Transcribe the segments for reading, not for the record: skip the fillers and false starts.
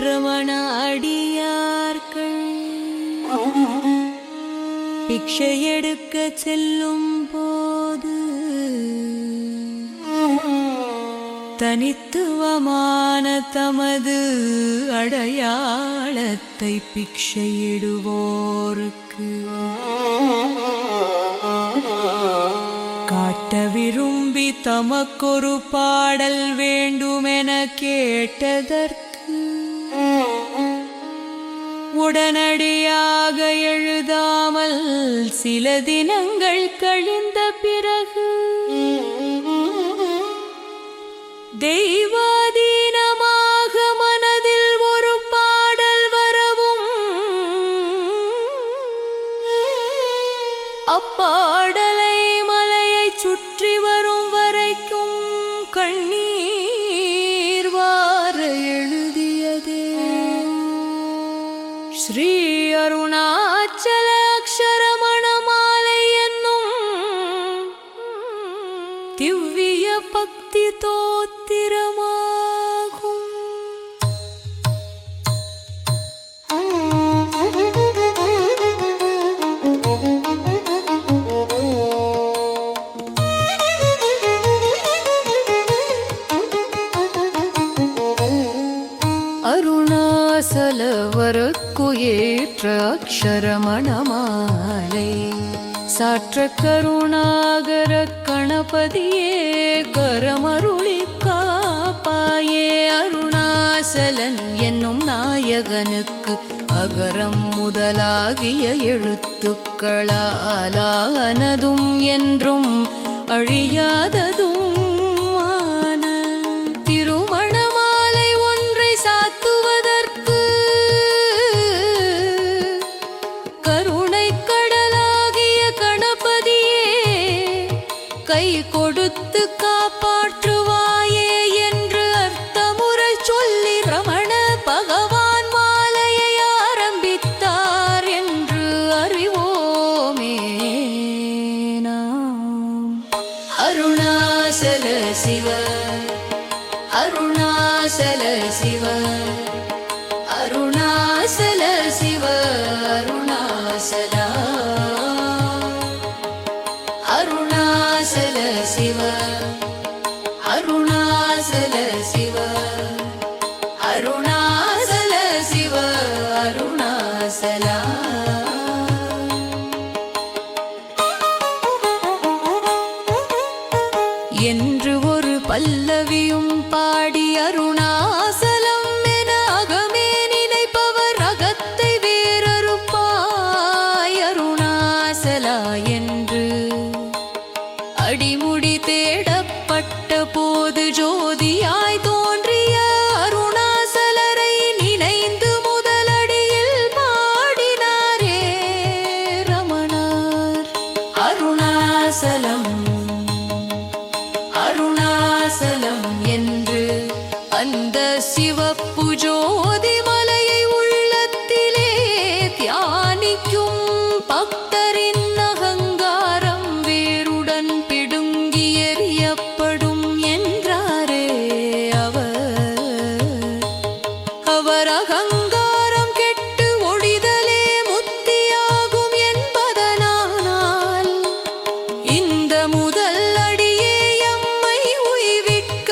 ரமண அடியார்கள் பிக்ஷை எடுக்க செல்லும் போது தனித்துவமான தமது அடையாளத்தை பிக்ஷையிடுவோருக்கு காட்ட விரும்பி தமக்கொரு பாடல் வேண்டுமென கேட்டதற்கு உடனடியாக எழுதாமல் சில தினங்கள் கழிந்த பிறகு தெய்வாதீனமாக மனதில் ஒரு பாடல் வரவும் அப்பாடலை மலையை சுற்றி வரும் வரைக்கும் கண்ணீர் வார எழுதியதே ஸ்ரீ அருணாச்சல அக்ஷரமணமாலை என்னும் திவ்ய பக்தி தோத்திரமாகும். அருணாசலவருக்கு ஏற்ற அக்ஷரமணமாலை சாற்ற கருணாகர கணபதியே கரமருளி காப்பாயே. அருணாசலன் என்னும் நாயகனுக்கு அகரம் முதலாகிய எழுத்துக்களாலானதும் என்றும் அழியாததும் திருமணமாலை ஒன்றை சாத்துவதற்கு கருணை கடலாகிய கணபதியே கை கொடுத்து காப்பாற்றுவாயே என்று அர்த்தமுறை சொல்லி ரமண பகவான் மாலையை ஆரம்பித்தார் என்று அறிவோமே நாம். அருணாசல சிவ அருணாசல சிவ அருணாசல சிவ அருணாசலா அருணாசல சிவ அருணாசல சிவ அருணாசல சிவ அருணாசலா. என்று ஒரு பல்லவியும் பாடி அருணாசலம் என அகமே நினைப்பவர் அகத்தை வேறறுப்பாய் அருணாசலா என்று அடிமுடி தேடப்பட்ட போது ஜோதியாய் தோன்றிய அருணாசலரை நினைந்து முதலடியில் பாடினாரே ரமணர். அருணாசலம் அருணாசலம் என்று அந்த சிவப்பு ஜோதி மலையை உள்ளத்திலே தியானிக்கும் பக்தரின் அகங்காரம் வேருடன் பிடுங்கி எறியப்படும் என்றாரே அவர் அகங்காரம் கெட்டு ஒழிதலே முத்தியாகும் என்பதனால் இந்த முதல் அடியே எம்மை உய்விக்க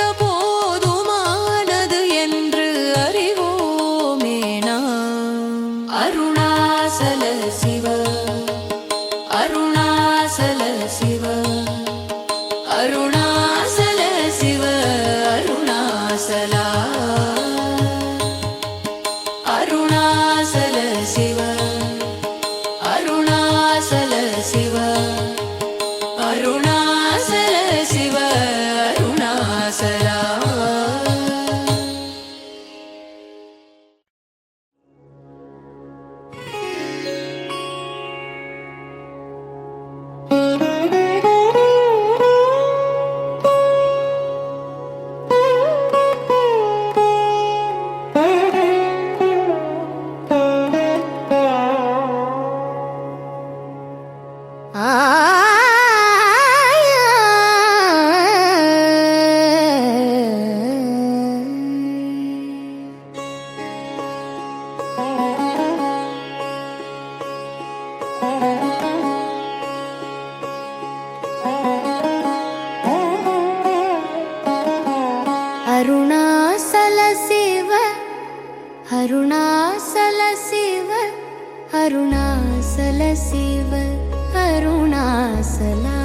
அருணாசல சிவ அருணாசல சிவ அருணாசல சிவ அருணாசலா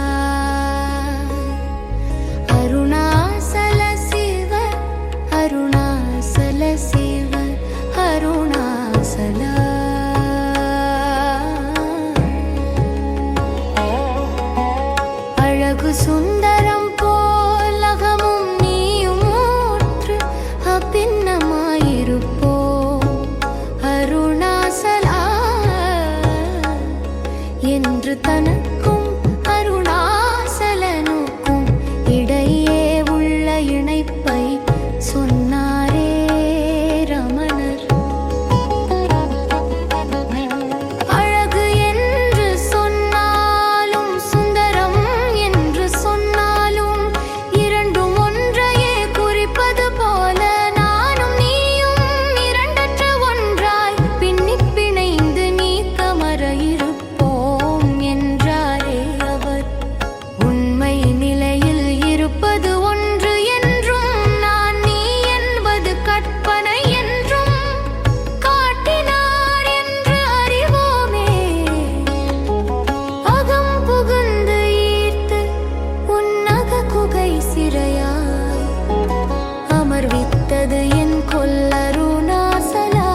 அருணாசல சிவ அருணாசல சிவ அருணாசலா அழகு சுந்தரம் போலகமும் நீயும் ஊற்று அபின்னமாயிருப்போ அருணாசலா என்று தனக்கும் அருணாசலனுக்கும் இடையே உள்ள இணைப்பை சொன்னாரே ரமணர். அழகு என்று சொன்னாலும் சுந்தரம் என்று சொன்னாலும் இரண்டும் ஒன்றையே குறிப்பது போல நானும் நீயும் இரண்டற்ற ஒன்றாய் பின்னிப் பிணைந்து நீக்கமற இருப்போம் என்றாரே அவர். உண்மை நிலையில் இருப்பது ஒன்று என்றும் நான் நீ என்பது கற்பனை என்றும் காட்டினார் என்று அறிவோமே. அகம் புகுந்து ஈர்த்து உன்னக குகை சிறையாய் அமர்வித்தது என் கொல்லருணாசலா.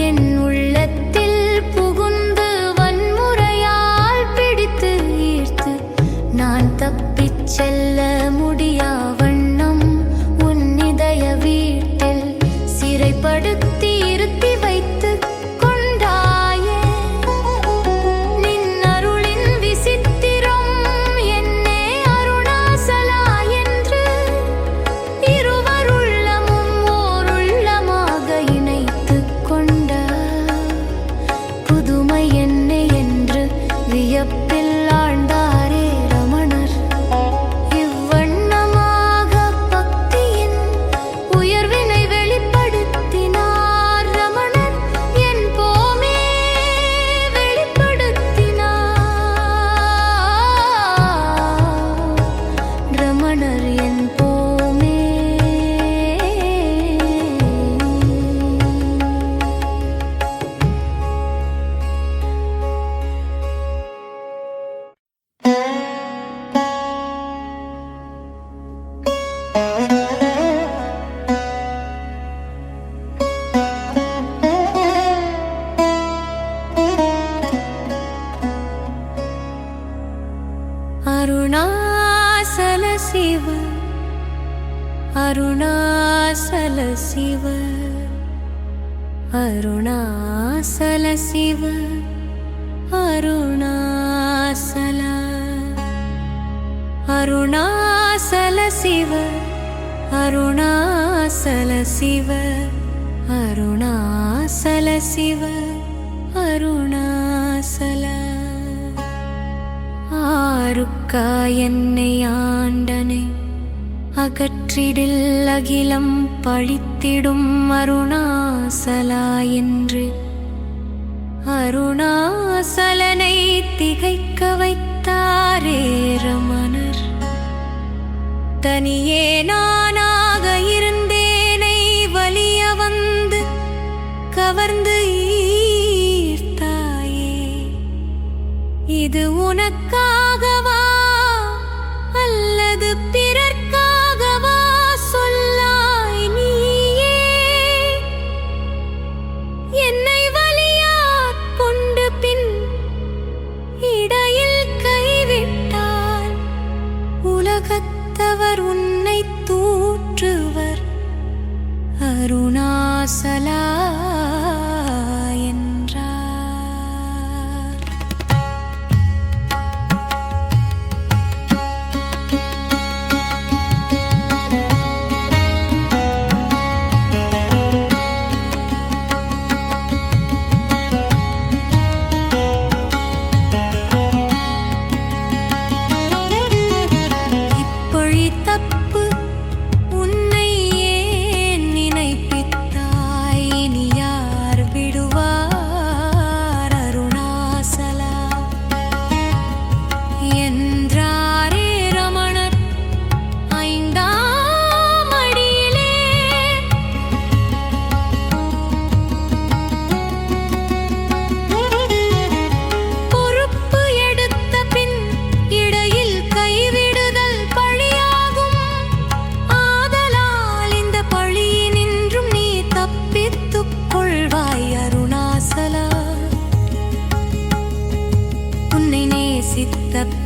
என் உள்ளத்தில் புகுந்து வன்முறையால் பிடித்து ஈர்த்து நான் தப்பிச் செல்ல முடியா வண்ணம் உன் இதய வீட்டில் சிறைப்படுத்தி இருத்தி வைத்து கொண்டாயே. நின் அருளின் விசித்திரம் என்னே அருணாசலா என்று இருவருள்ளமும் ஓருள்ளமாக இணைத்துக் கொண்ட புதுமை என்னை என்று வியப்பில் ஆழ்ந்தாரே ரமணர். இவ்வண்ணமாக பக்தியின் உயர்வினை வெளிப்படுத்தினார் ரமணர் என் போமே வெளிப்படுத்தினார் ரமணர் என் போமே. அருணாசல சிவ அருணாசல சிவ அருணாசல சிவ அருணாசல அருணாசல சிவ அருணாசல சிவ அருணாசல சிவ அருணாசல. ஆருக்கா என்னை ஆண்டனை அகற்றிடில் அகிலம் பழித்திடும் அருணாசலா என்று அருணாசலனை திகைக்க வைத்தாரே ரமணர். தனியே நானாக இருந்தேனை வலிய வந்து கவர்ந்து ஈர்த்தாயே. இது உனக்காகவா அல்லது பிறர்க்காகவா சொல்லாய் நீயே. என்னை வலியாக் கொண்டு பின் இடையில் கைவிட்டால் உலகத்தவர் உன்னை தூற்றுவர் அருணாசலா என்றார்.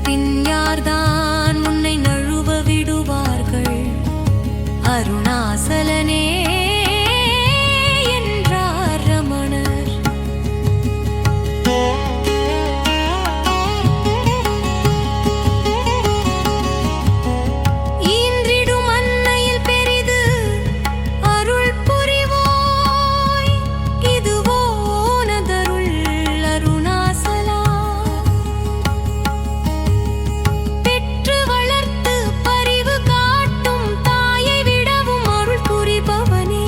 பின் யார்தான் உன்னை நழுவ விடுவார்கள்? அருணாசலனே என்றார் ரமணர். ஈன்றிடும் அன்னையில் பெரிது அருள் புரிவாய், இதுவோ உனதருள் அருணாசலா. பெற்று வளர்த்து பரிவு காட்டும் தாயை விடவும் அருள் புரிபவனே,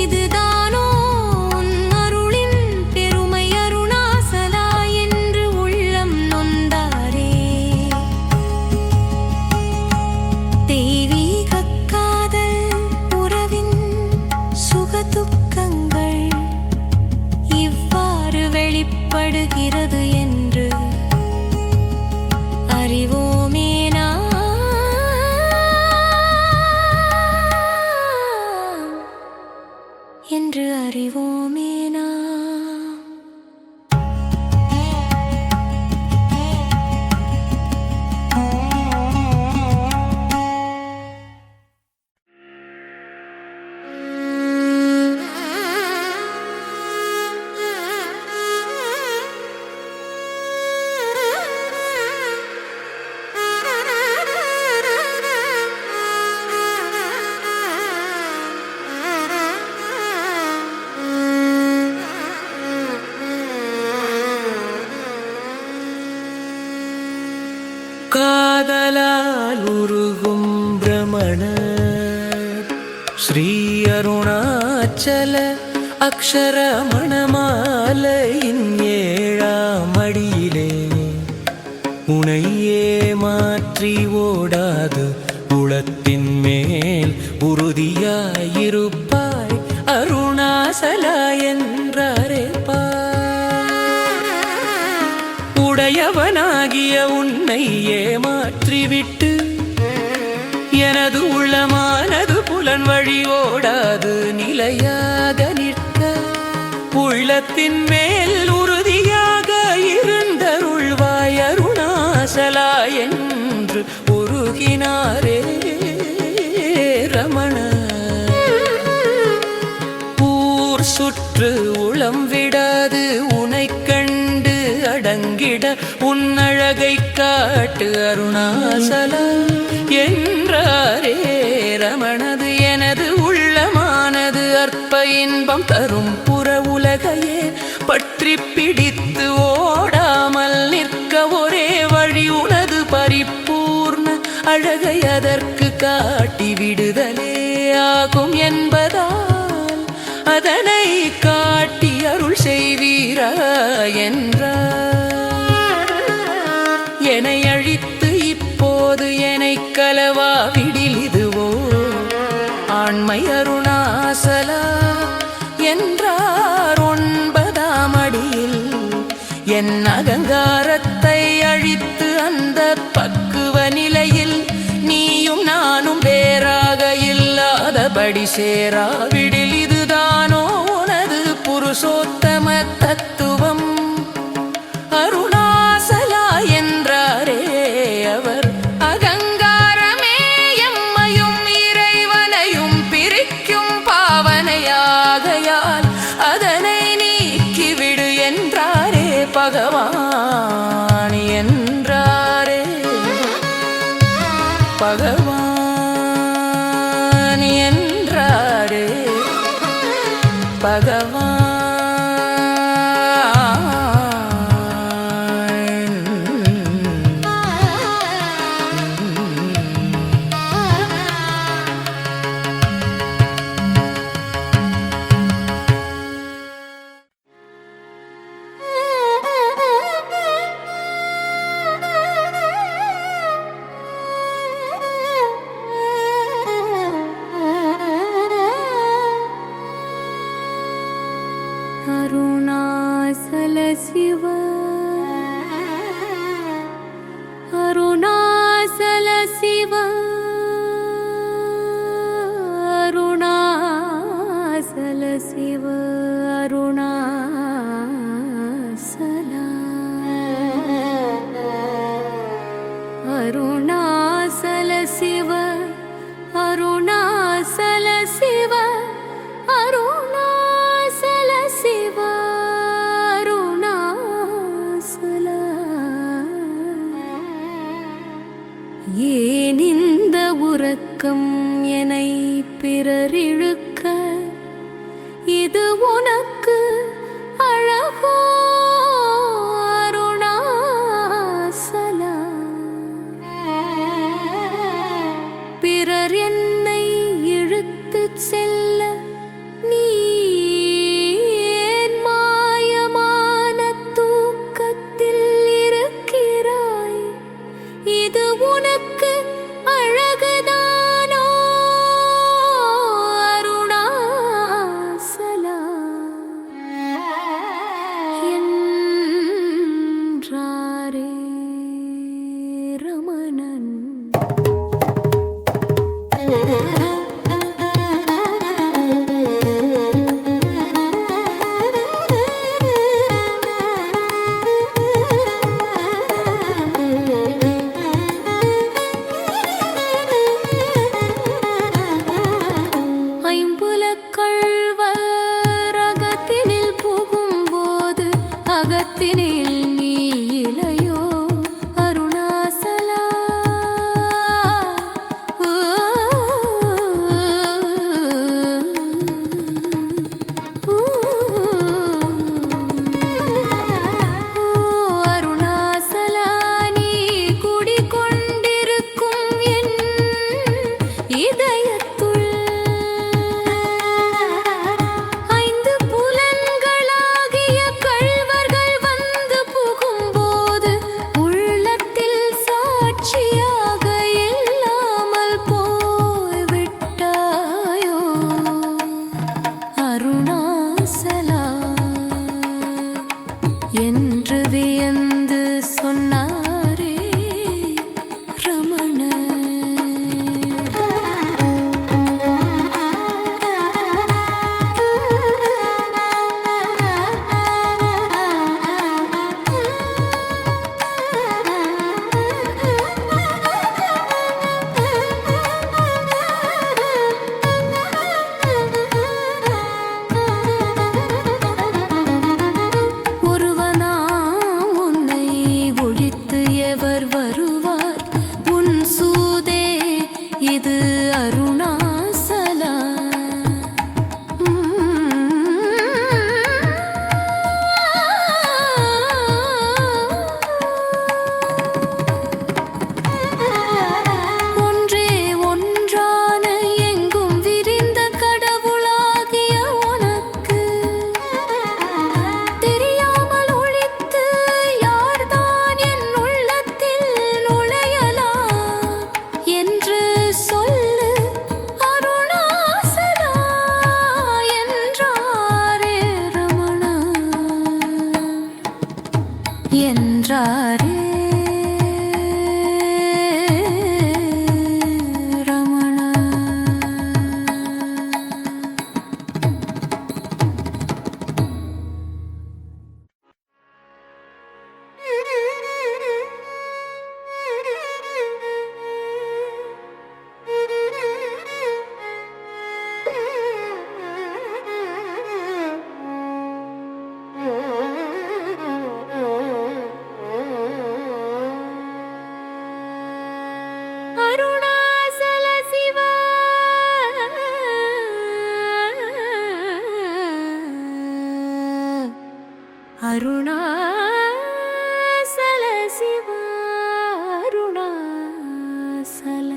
இதுதானோ உன் அருளின் பெருமை அருணாசலா என்று உள்ளம் நொந்தாரே. தெய்வீகக் காதல் உறவின் சுகதுக்கங்கள் இவ்வாறு வெளிப்படுகிறது என்று அறிவோமே நாம், என்று அறிவோமே நாம். காதலால் உருகும் பிரமணர் ஸ்ரீ அருணாச்சல அக்ஷர மணமாலையின் 7ஆம் அடியிலே உனையே மாற்றி ஓடாது உளத்தின் மேல் உறுதியாயிருப்பாய் அருணாசலா என்றாரே பா. உடையவனாகிய உன்னை ஏமாற்றிவிட்டு எனது உள்ளமானது புலன் வழி ஓடாது நிலையாக நிற்க உள்ளத்தின் மேல் உறுதியாக இருந்தருள்வாய் அருணாசலா என்று உருகினாரே ரமணர். ஊர் சுற்று உளம் விடாது உனைக் கண்டு அடங்கிட உன்னழகை காட்டு அருணாசலா என்றாரே ரமணது. எனது உள்ளமானது அற்ப இன்பம் தரும் புற உலகையே பற்றி பிடித்து ஓடாமல் நிற்க ஒரே வழி உனது பரிபூர்ண அழகை அதற்கு காட்டி விடுதலே ஆகும் என்பதால் அதனை காட்டி அருள் செய்வீரா என்றார். என்னை அழித்து இப்போது என்னை கலவா விடில் இதுவோ ஆண்மை அருணாசலா என்றார் 9ஆம் அடியில். என் அகங்காரத்தை அழித்து அந்த பக்குவ நிலையில் நீயும் நானும் வேறாக இல்லாதபடி சேராவிடில் இதுதானோ உனது புருஷோத்தம தத்துவம் அருணாசலா என்றாரே அவர். அகங்காரமே எம்மையும் இறைவனையும் பிரிக்கும் பாவனையாகையால் அதனை நீக்கிவிடு என்றாரே பகவான் என்றாரே பகவான் என்றாரே பகவான். அருணாசல சிவ அருணாசல சிவ அருணாசல சிவ அருணாசல உறக்கம் என்னை பிறர் இழுக்க இது உனக்கு அழகோ அருணாசலா. பிறர் என்னை இழுத்துச் செல்ல நீ ஏன் மாயமான தூக்கத்தில் இருக்கிறாய்? இது உனக்கு அழகுதானோ அருணாசலா என்றாரே ரமணன். ஐம்புலக்கள்வர் அகத்தினில் புகும்போது அகத்தினில் நீ இலையோ அருணாசலா. அருணாசலா நீ குடிகொண்டிருக்கும் என் இதயத்துள் ஐந்து புலன்களாகிய கள்வர்கள் வந்து புகும்போது உள்ளத்தில் சாட்சியாக இல்லாமல் போய்விட்டாயோ அருணாசலா என்று வியந்து சொன்னாரே ரமணர். ஒருவனாம் உன்னை ஒழித்து எவர் வருவார்? உன் சூதே இது அருணாசலா. ஒன்றே ஒன்றான எங்கும் விரிந்த கடவுளாகிய உனக்கு தெரியாமல் ஒழித்து யார்தான் என் உள்ளத்தில் நுழையலாம் என்று சொல்லு அருணாசலா என்றாரே ரமணா என்றாரே ரமணா. அருணாசல சிவா அருணாசல சிவா அருணாசல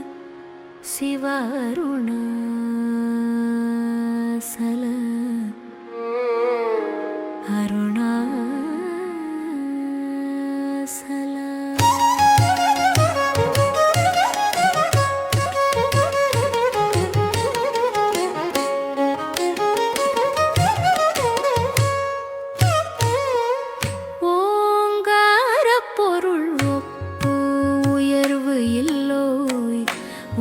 சிவா அருணாசல அருணாசல. ஓங்காரப் பொருள் ஒப்பு உயர்வு இல்லோய்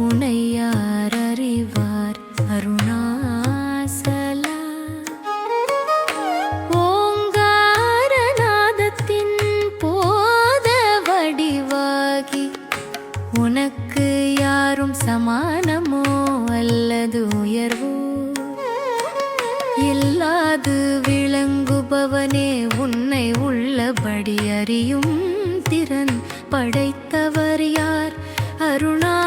உனை யார் அறிவார் அருணாசலா. ஓங்காரநாதத்தின் போத வடிவாகி உனக்கு யாரும் சமானமோ அல்லது உயர்வோ இல்லாது விளங்குபவனே உன்னை உள்ளபடி அறியும் திறன் படைத்தவர் யார் அருணாசலா.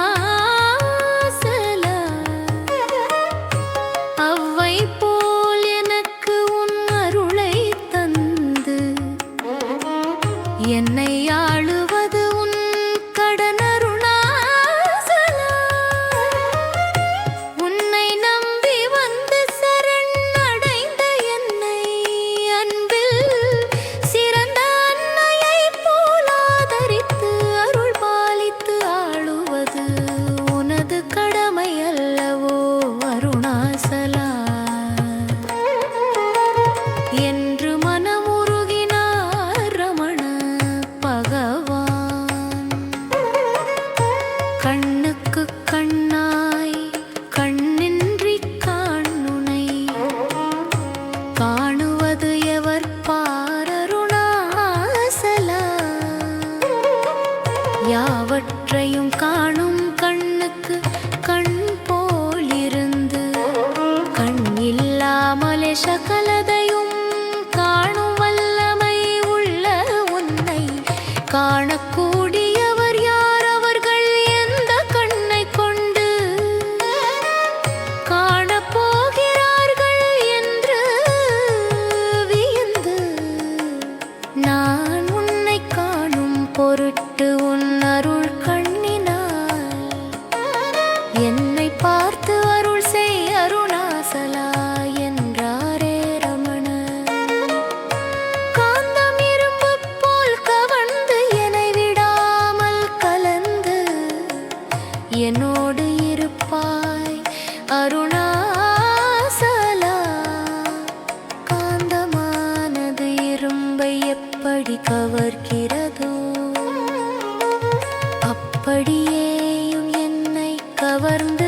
என்னை பார்த்து அருள் செய் அருணாசலா என்றாரே ரமணர். காந்தம் இரும்பு போல் கவர்ந்து என்னை விடாமல் கலந்து என்னோடு இருப்பாய் அருணாசலா. காந்தமானது இரும்பை எப்படி கவர்கிறதோ அப்படியேயும் என்னை கவர்ந்து